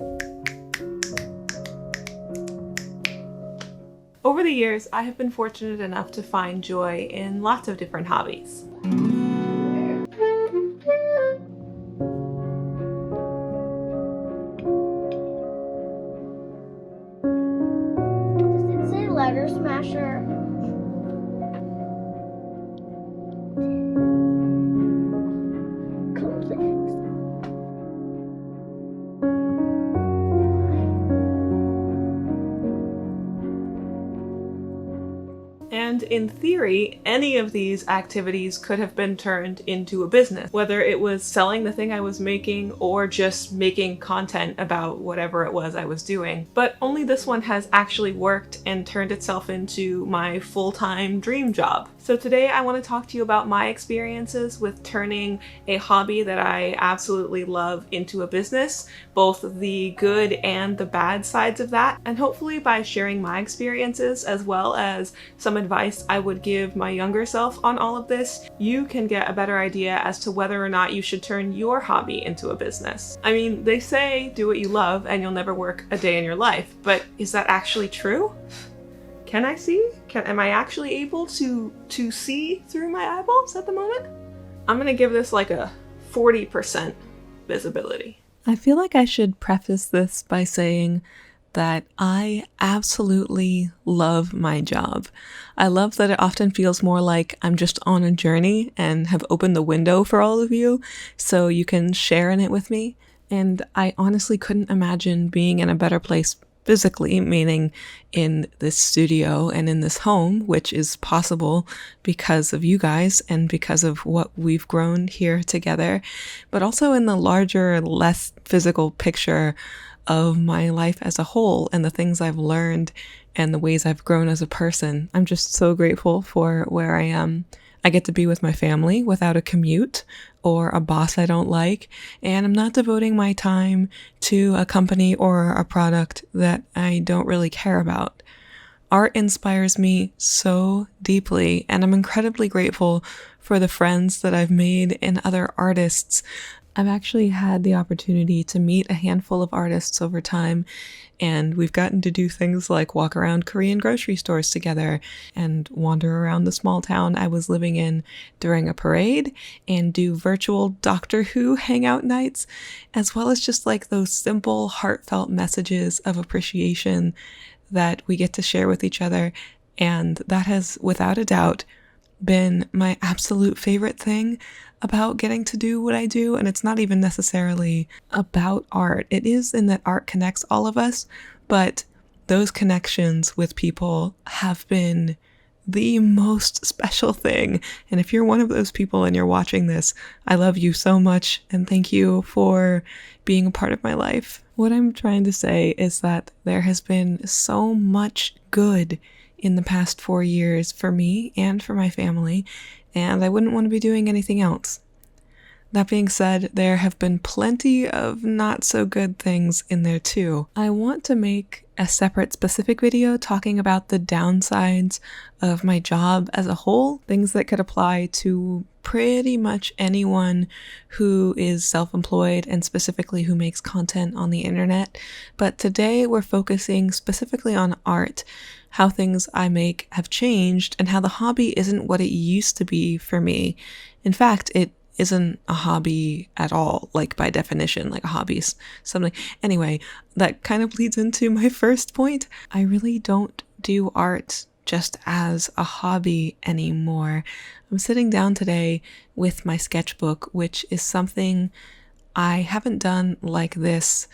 Over the years, I have been fortunate enough to find joy in lots of different hobbies. Does it say letter smasher? And in theory, any of these activities could have been turned into a business, whether it was selling the thing I was making or just making content about whatever it was I was doing. But only this one has actually worked and turned itself into my full-time dream job. So today I want to talk to you about my experiences with turning a hobby that I absolutely love into a business, both the good and the bad sides of that, and hopefully by sharing my experiences as well as some advice I would give my younger self on all of this, you can get a better idea as to whether or not you should turn your hobby into a business. I mean, they say do what you love and you'll never work a day in your life, but is that actually true? Can I see? Am I actually able to see through my eyeballs at the moment? I'm gonna give this like a 40% visibility. I feel like I should preface this by saying that I absolutely love my job. I love that it often feels more like I'm just on a journey and have opened the window for all of you so you can share in it with me. And I honestly couldn't imagine being in a better place physically, meaning in this studio and in this home, which is possible because of you guys and because of what we've grown here together, but also in the larger, less physical picture of my life as a whole and the things I've learned and the ways I've grown as a person. I'm just so grateful for where I am. I get to be with my family without a commute or a boss I don't like, and I'm not devoting my time to a company or a product that I don't really care about. Art inspires me so deeply, and I'm incredibly grateful for the friends that I've made and other artists. I've actually had the opportunity to meet a handful of artists over time, and we've gotten to do things like walk around Korean grocery stores together and wander around the small town I was living in during a parade and do virtual Doctor Who hangout nights, as well as just like those simple, heartfelt messages of appreciation that we get to share with each other. And that has, without a doubt, been my absolute favorite thing about getting to do what I do. And it's not even necessarily about art. It is in that art connects all of us, but those connections with people have been the most special thing. And if you're one of those people and you're watching this, I love you so much and thank you for being a part of my life. What I'm trying to say is that there has been so much good in the past 4 years for me and for my family, and I wouldn't want to be doing anything else. That being said, there have been plenty of not so good things in there too. I want to make a separate specific video talking about the downsides of my job as a whole, things that could apply to pretty much anyone who is self-employed and specifically who makes content on the internet. But today we're focusing specifically on art, how things I make have changed, and how the hobby isn't what it used to be for me. In fact, it isn't a hobby at all, like by definition, like a hobby's something. Anyway, that kind of leads into my first point. I really don't do art just as a hobby anymore. I'm sitting down today with my sketchbook, which is something I haven't done like this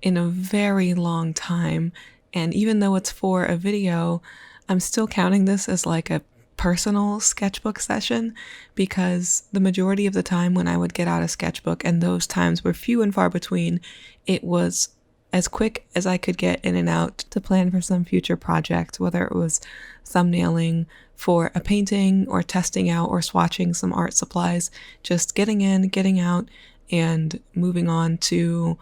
in a very long time. And even though it's for a video, I'm still counting this as like a personal sketchbook session, because the majority of the time when I would get out a sketchbook, and those times were few and far between, it was as quick as I could get in and out to plan for some future project, whether it was thumbnailing for a painting or testing out or swatching some art supplies, just getting in, getting out, and moving on to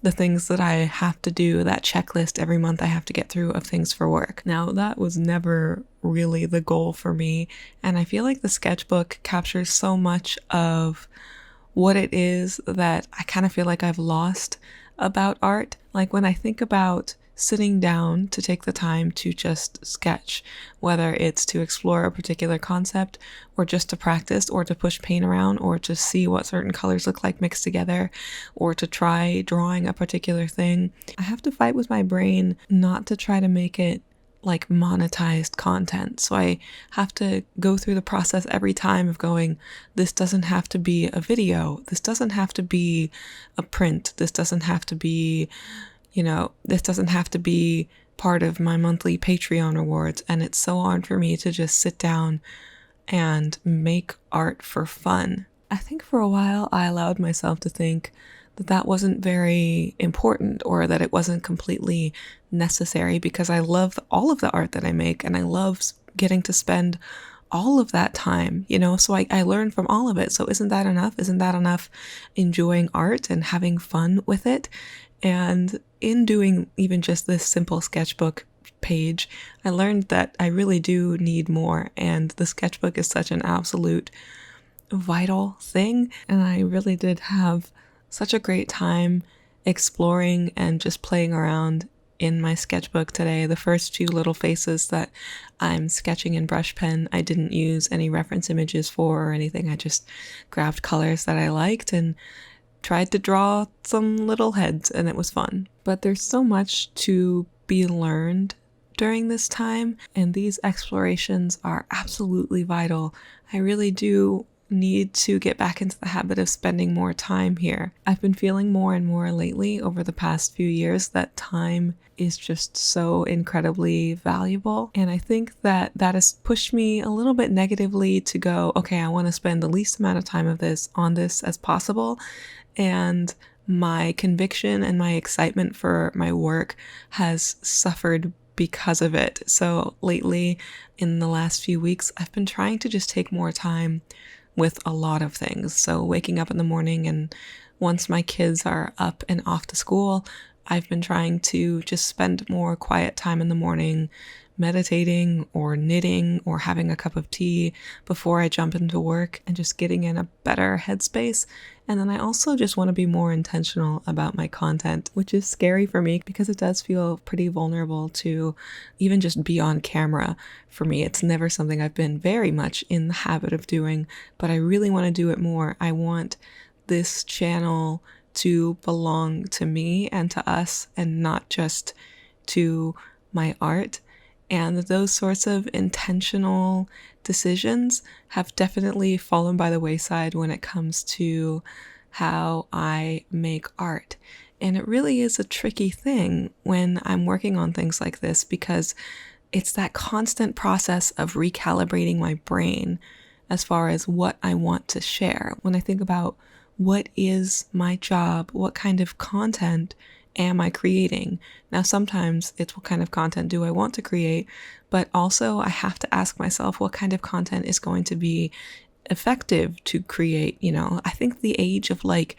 the things that I have to do, that checklist every month I have to get through of things for work. Now, that was never really the goal for me, and I feel like the sketchbook captures so much of what it is that I kind of feel like I've lost about art. Like when I think about sitting down to take the time to just sketch, whether it's to explore a particular concept or just to practice or to push paint around or to see what certain colors look like mixed together or to try drawing a particular thing, I have to fight with my brain not to try to make it like monetized content. So I have to go through the process every time of going, this doesn't have to be a video. This doesn't have to be a print. This doesn't have to be, this doesn't have to be part of my monthly Patreon rewards. And it's so hard for me to just sit down and make art for fun. I think for a while I allowed myself to think that that wasn't very important or that it wasn't completely necessary because I love all of the art that I make and I love getting to spend all of that time, so I learn from all of it. So isn't that enough? Isn't that enough enjoying art and having fun with it? And in doing even just this simple sketchbook page, I learned that I really do need more. And the sketchbook is such an absolute vital thing. And I really did have such a great time exploring and just playing around in my sketchbook today. The first few little faces that I'm sketching in brush pen, I didn't use any reference images for or anything. I just grabbed colors that I liked and tried to draw some little heads, and it was fun. But there's so much to be learned during this time, and these explorations are absolutely vital. I really do need to get back into the habit of spending more time here. I've been feeling more and more lately over the past few years that time is just so incredibly valuable. And I think that that has pushed me a little bit negatively to go, okay, I want to spend the least amount of time of this on this as possible. And my conviction and my excitement for my work has suffered because of it. So lately, in the last few weeks, I've been trying to just take more time with a lot of things. So waking up in the morning, and once my kids are up and off to school, I've been trying to just spend more quiet time in the morning, meditating or knitting or having a cup of tea before I jump into work and just getting in a better headspace. And then I also just want to be more intentional about my content, which is scary for me because it does feel pretty vulnerable to even just be on camera. For me, it's never something I've been very much in the habit of doing, but I really want to do it more. I want this channel to belong to me and to us and not just to my art. And those sorts of intentional decisions have definitely fallen by the wayside when it comes to how I make art. And it really is a tricky thing when I'm working on things like this because it's that constant process of recalibrating my brain as far as what I want to share. When I think about what is my job, what kind of content am I creating? Now, sometimes it's what kind of content do I want to create, but also I have to ask myself what kind of content is going to be effective to create. I think the age of like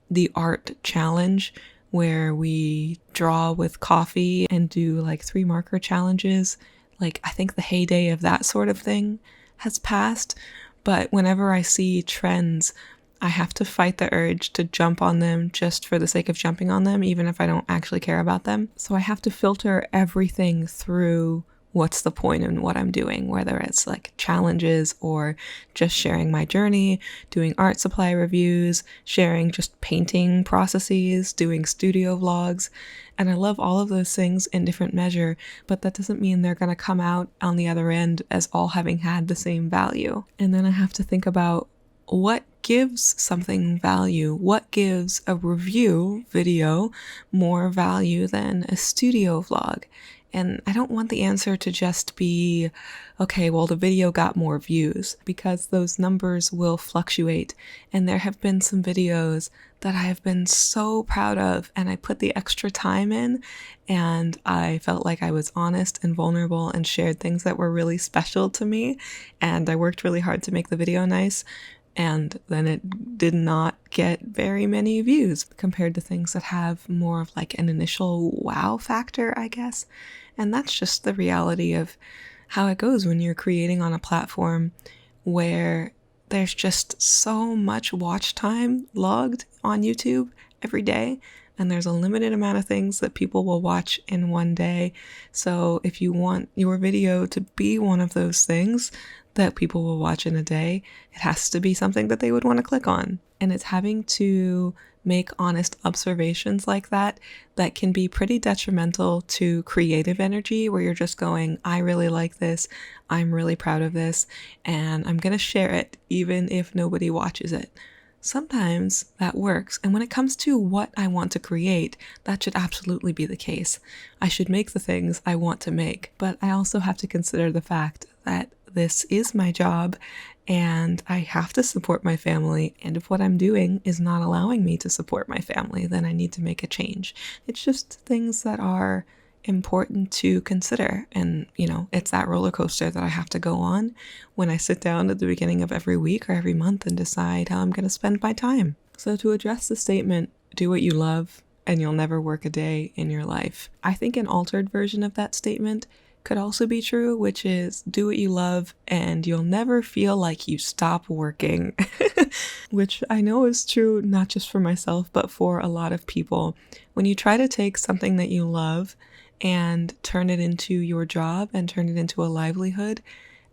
the art challenge where we draw with coffee and do like 3 marker challenges, like I think the heyday of that sort of thing has passed. But whenever I see trends, I have to fight the urge to jump on them just for the sake of jumping on them, even if I don't actually care about them. So I have to filter everything through what's the point in what I'm doing, whether it's like challenges or just sharing my journey, doing art supply reviews, sharing just painting processes, doing studio vlogs. And I love all of those things in different measure, but that doesn't mean they're going to come out on the other end as all having had the same value. And then I have to think about what gives something value? What gives a review video more value than a studio vlog? And I don't want the answer to just be, okay, well, the video got more views, because those numbers will fluctuate. And there have been some videos that I have been so proud of, and I put the extra time in, and I felt like I was honest and vulnerable and shared things that were really special to me. And I worked really hard to make the video nice. And then it did not get very many views compared to things that have more of like an initial wow factor, I guess. And that's just the reality of how it goes when you're creating on a platform where there's just so much watch time logged on YouTube every day. and there's a limited amount of things that people will watch in one day. So if you want your video to be one of those things that people will watch in a day, it has to be something that they would want to click on. And it's having to make honest observations like that that can be pretty detrimental to creative energy, where you're just going, I really like this, I'm really proud of this, and I'm going to share it even if nobody watches it. Sometimes that works, and when it comes to what I want to create, that should absolutely be the case. I should make the things I want to make, but I also have to consider the fact that this is my job and I have to support my family, and if what I'm doing is not allowing me to support my family, then I need to make a change. It's just things that are important to consider, and it's that roller coaster that I have to go on when I sit down at the beginning of every week or every month and decide how I'm going to spend my time. So to address the statement, do what you love and you'll never work a day in your life, I think an altered version of that statement could also be true, which is do what you love and you'll never feel like you stop working, which I know is true not just for myself, but for a lot of people. When you try to take something that you love and turn it into your job and turn it into a livelihood,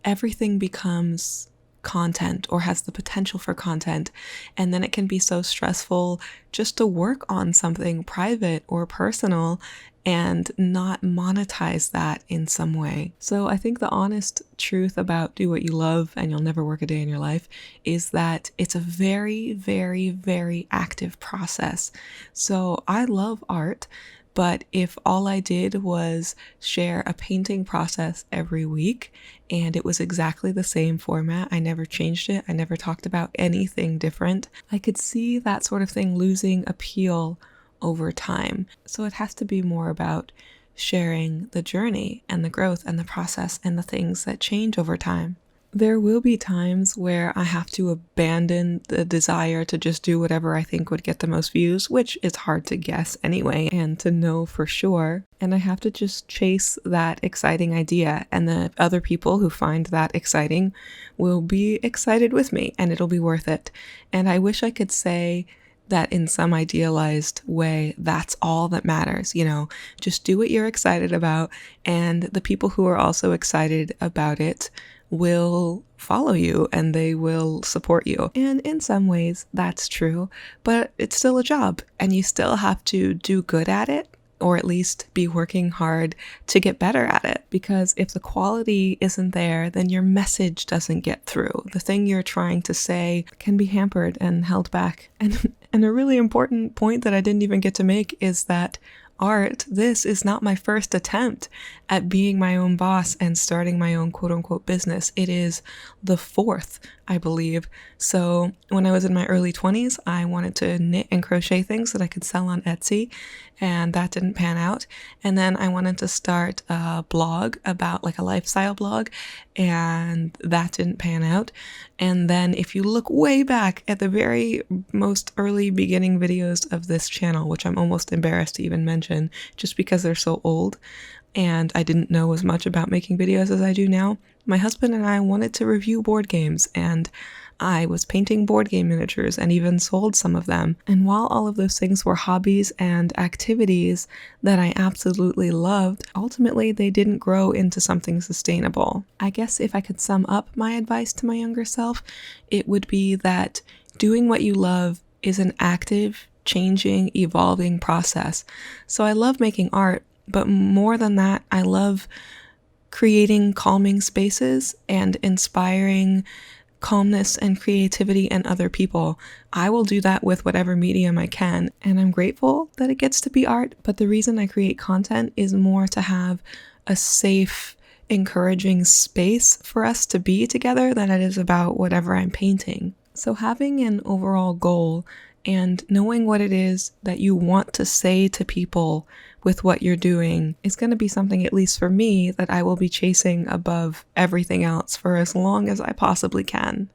everything becomes content or has the potential for content. And then it can be so stressful just to work on something private or personal and not monetize that in some way. So I think the honest truth about do what you love and you'll never work a day in your life is that it's a very, very, very active process. So I love art, but if all I did was share a painting process every week and it was exactly the same format, I never changed it, I never talked about anything different, I could see that sort of thing losing appeal over time. So it has to be more about sharing the journey and the growth and the process and the things that change over time. There will be times where I have to abandon the desire to just do whatever I think would get the most views, which is hard to guess anyway and to know for sure. And I have to just chase that exciting idea, and the other people who find that exciting will be excited with me and it'll be worth it. And I wish I could say that in some idealized way, that's all that matters. Just do what you're excited about, and the people who are also excited about it will follow you and they will support you. And in some ways that's true, but it's still a job and you still have to do good at it, or at least be working hard to get better at it. Because if the quality isn't there, then your message doesn't get through. The thing you're trying to say can be hampered and held back. And a really important point that I didn't even get to make is that this is not my first attempt at being my own boss and starting my own quote-unquote business. It is the fourth, I believe. So when I was in my early 20s, I wanted to knit and crochet things that I could sell on Etsy, and that didn't pan out. And then I wanted to start a blog about a lifestyle blog, and that didn't pan out. And then if you look way back at the very most early beginning videos of this channel, which I'm almost embarrassed to even mention just because they're so old and I didn't know as much about making videos as I do now, my husband and I wanted to review board games, and I was painting board game miniatures and even sold some of them. And while all of those things were hobbies and activities that I absolutely loved, ultimately they didn't grow into something sustainable. I guess if I could sum up my advice to my younger self, it would be that doing what you love is an active, changing, evolving process. So I love making art, but more than that, I love creating calming spaces and inspiring calmness and creativity in other people. I will do that with whatever medium I can, and I'm grateful that it gets to be art, but the reason I create content is more to have a safe, encouraging space for us to be together than it is about whatever I'm painting. So having an overall goal and knowing what it is that you want to say to people with what you're doing is going to be something, at least for me, that I will be chasing above everything else for as long as I possibly can.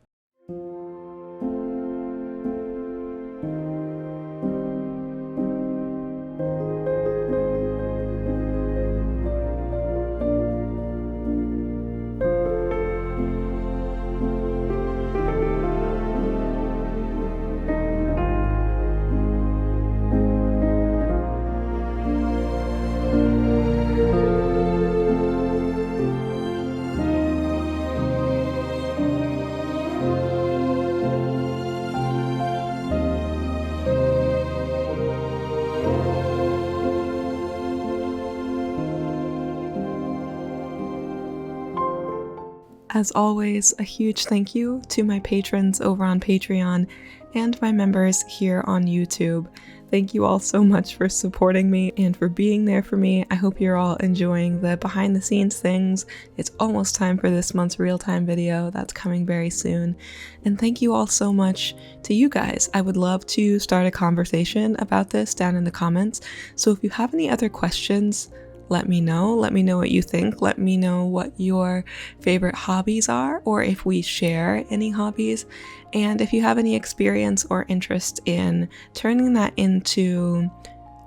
As always, a huge thank you to my patrons over on Patreon and my members here on YouTube. Thank you all so much for supporting me and for being there for me. I hope you're all enjoying the behind the scenes things. It's almost time for this month's real-time video that's coming very soon. And thank you all so much to you guys. I would love to start a conversation about this down in the comments. So if you have any other questions, let me know. Let me know what you think. Let me know what your favorite hobbies are, or if we share any hobbies. And if you have any experience or interest in turning that into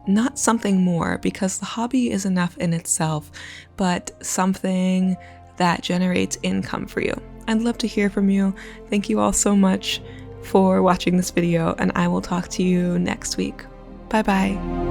not something more, because the hobby is enough in itself, but something that generates income for you. I'd love to hear from you. Thank you all so much for watching this video, and I will talk to you next week. Bye bye.